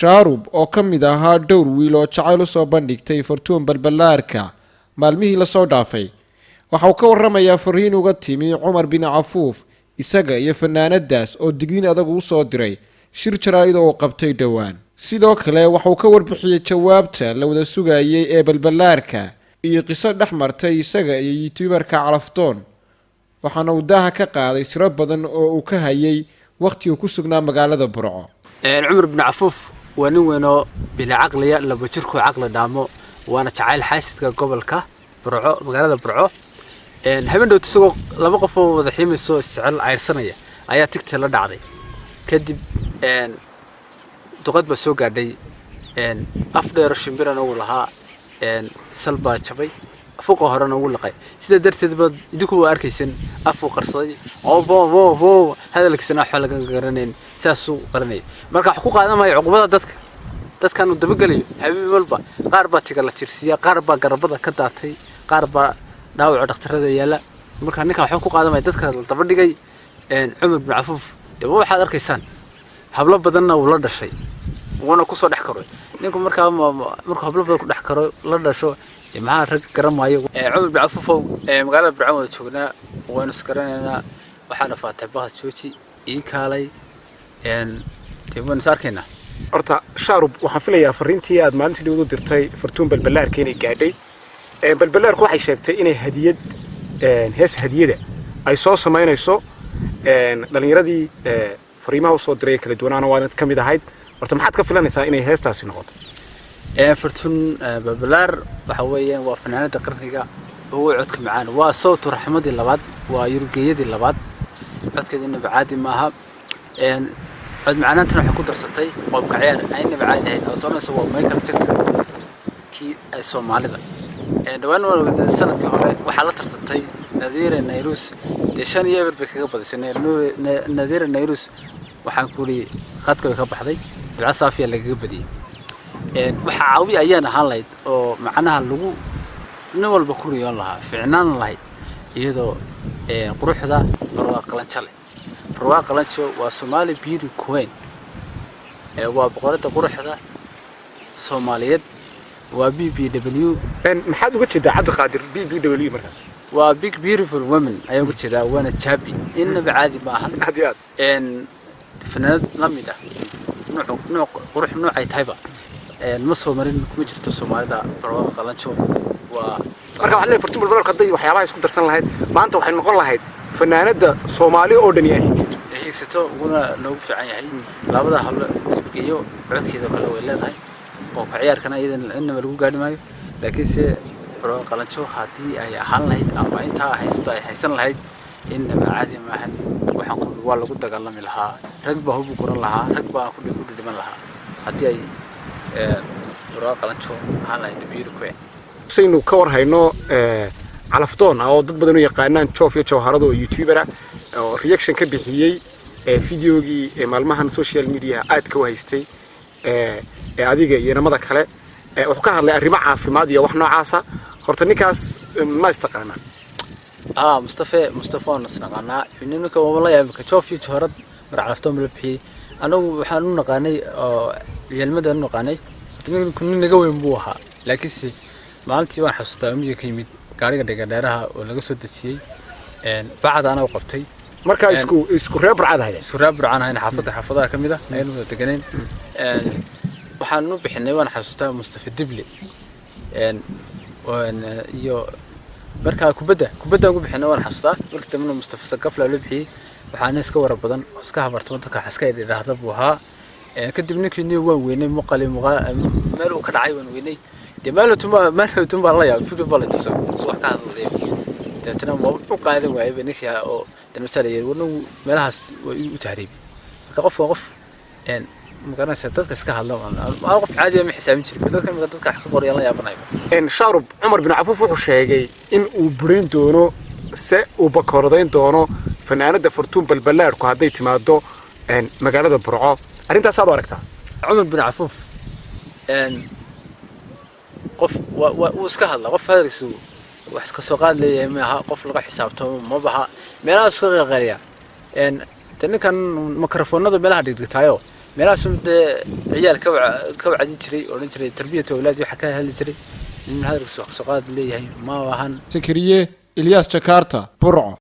Shaarub oo ka mid ahaa dhowr wiil oo jacayl u soo bandhigtay Fartuun Balbalaarka maalmihii la soo dhaafay waxa uu ka warramayaa fariin uga timi cumar binu cafuuf isaga iyo fanaanadaas oo digniin adag u soo diray shir jaraa'id oo qabtay dhawaan sidoo kale waxa uu ka warbixiyay jawaabta la wada sugayay ee Balbalaarka iyo qiso dhex martay isaga iyo youtuberka Fartuun waxaana uu daaha ka qaaday siro badan oo uu ka hayay waqti uu ku sugnaa magaalada Burco cumar binu cafuuf وأنا وينو بلا عقلية لبجركو عقل دامو وأنا تعال حاسد قبلك برعو مقالة برعو هبين دو تسوق لما قفوا وضحيم السوق السعال عيرسانية أيا تكتل دعدي كدب تقد بسوق عدي أفضل رشمبيران أولها سلبا شبي فوق هران أول لقي سيدا درت دبد يدكوا أركيسن أفو قرصدي أو بو هذا اللي كسنا حلقة قرنين ساسو قرنين marka xuquuq aadamay cuqubada dadkan u dabagalay habeen walba qaar baa tiga la tirsiya qaar baa garabada ka daatay qaar baa dhaawac dhakhtarada yaala marka ninka xuquuq aadamay dadka la daba dhigay cumar bin cafuuf daba waxaad arkaysaan hablo badanna uu la dhashay wana ku soo dhex karo ninku marka hablo badan ku dhex karo la dhasho maxaa rag garamayo cumar bin cafuuf magaalada Burco joognaa waana iskaranayna waxaana faatay baad jooji ii kaalay تبون ساركينا. أرتا شارب وحفلة فرنتي أد مالنتي اللي ودو درتي فرتون بالبلارك إني قاعدي بالبلارك واحد شفتي إني هدية هس هدية أي صوص ما ينسو لأن يردي فريمة وصوت دريك لدونا أنا وانا كم إذا هيد أرتا ما حد كفلنا نسا إني هس تاسين غاد. فرتون بالبلار وحويا وفنانة تقرنيجا هو عدك معانا وصوت رحمة اللباد ويرقية اللباد عدك إنه بعادي معها عد معنا أنت نحكي درستي وبكعيان أين بعد هاي أصلا سووا ما يكره تكسر كي سووا معلقة دوان ولا السنة كهراء وحالات رتطي نذير النيروس ليشان يقبل بك قبل سنة نذير النيروس وحنقولي خدك يخبط حدي العصافية اللي قبدي وحعاوي أيانا هاللايد أو معناها اللجوء نول بكوري الله في عنان الله يهدو قروح ذا برواق لانشالي برواق لانشو وصومالي بيرو كوين وبقرة قروح ذا صوماليات وبي بي دبليو محد قلت ده عبد القادر بي بي دبليو مركز وبيك بيوتيفول وومن أيوة قلت ده وأنا تشابي إن بعادي معها هديات إن فنان لميدة نوع قروح نوع تايبة المصور مرين كوجرت الصومالي ده برواق لانشو marka waxa la fartuun balbalaarka qaday waxyaabaha isku darsan lahayd maanta waxay noqon lahayd fanaanada Soomaali oo dhan yahay heegsato una loogu fiican yahay labada hablo iyo codkeeda kala way leedahay oo ka ciyaarkana inna lagu gaadhi maayo laakiin se barwaaqo qalancho hadii ay ahaan lahayd ama inta haysan lahayd in caadi ma ahan waxaan ku waa lagu dagaalami lahaa rag baa hub ku ran lahaa rag baa ku dhiman lahaa hadii ay barwaaqo qalancho ahaan lahayd biirku saynu ka war hayno calaftoon oo dad badan u yaqaanaan joof iyo jawharado youtubera oo reaction ka bixiyay fiidiyoogii maalmahan social media aad ka wahaystay adiga iyo namada kale wuxuu ka hadlay arrimo caafimaad iyo wax noocaas ah horta ninkaas ma istaqaana mustafa nasnaqana ninka wala yaabka joof iyo jawharad mar calaftoon la bixiyay anagu waxaan u naqaanay oo cilmadan u naqaanay kun naga weyn buu ahaa laakiin maalintii waan xasuustaa ummiga ka yimid gaariga dheeraha oo laga soo dajiyay bacad ana u qabtay marka isku reeb burcadahay isku reeb burcanahay xaafadaha kamid ah aynu deganeen waxaan u bixinay waan xasuustaa Mustafa Dibli iyo marka kubadda ugu bixinay waan xasuustaa markii dambe Mustafa Saqafla la bixiyay waxaan iska war badan iska habarto dadka xaska ay dhiraahdo buu ahaa kadib ninkii waan weynay meel uu ka dhacay waan weynay مالو تما الله يا في بالله تسوي صح كهذا اللي تنا ما قاعد واي بنك يا أو المثال يقولون ملها وتهريب قف إن مقارنة ستات كسكها الله أنا أقف عادي من حساب شركة كم قدرت كحقور يلا يا بنايم إن شارب عمر بن عفوف وحشاجي إن وبرين دونه س وبكردين دونه فنانة فرتون بالبلارك وهذا يتمادو إن مقالة برعاف أنت صار وركتها عمر بن عفوف إن قف واسكه الله قف هذا يسوي وحسك سوقان لي ما قف لقى حسابته ما بها ميلا اسكه غيريا ان تني كان ميكروفون هذا ميلا دغتايو meelahaasum dee ciyaal ka wacdi jiray oo dhan jiray tarbiyada awlaad waxa ka heli jiray in hadalka soo qaad leeyahay ma ahan Sakariye Ilyas Jakarta Burco.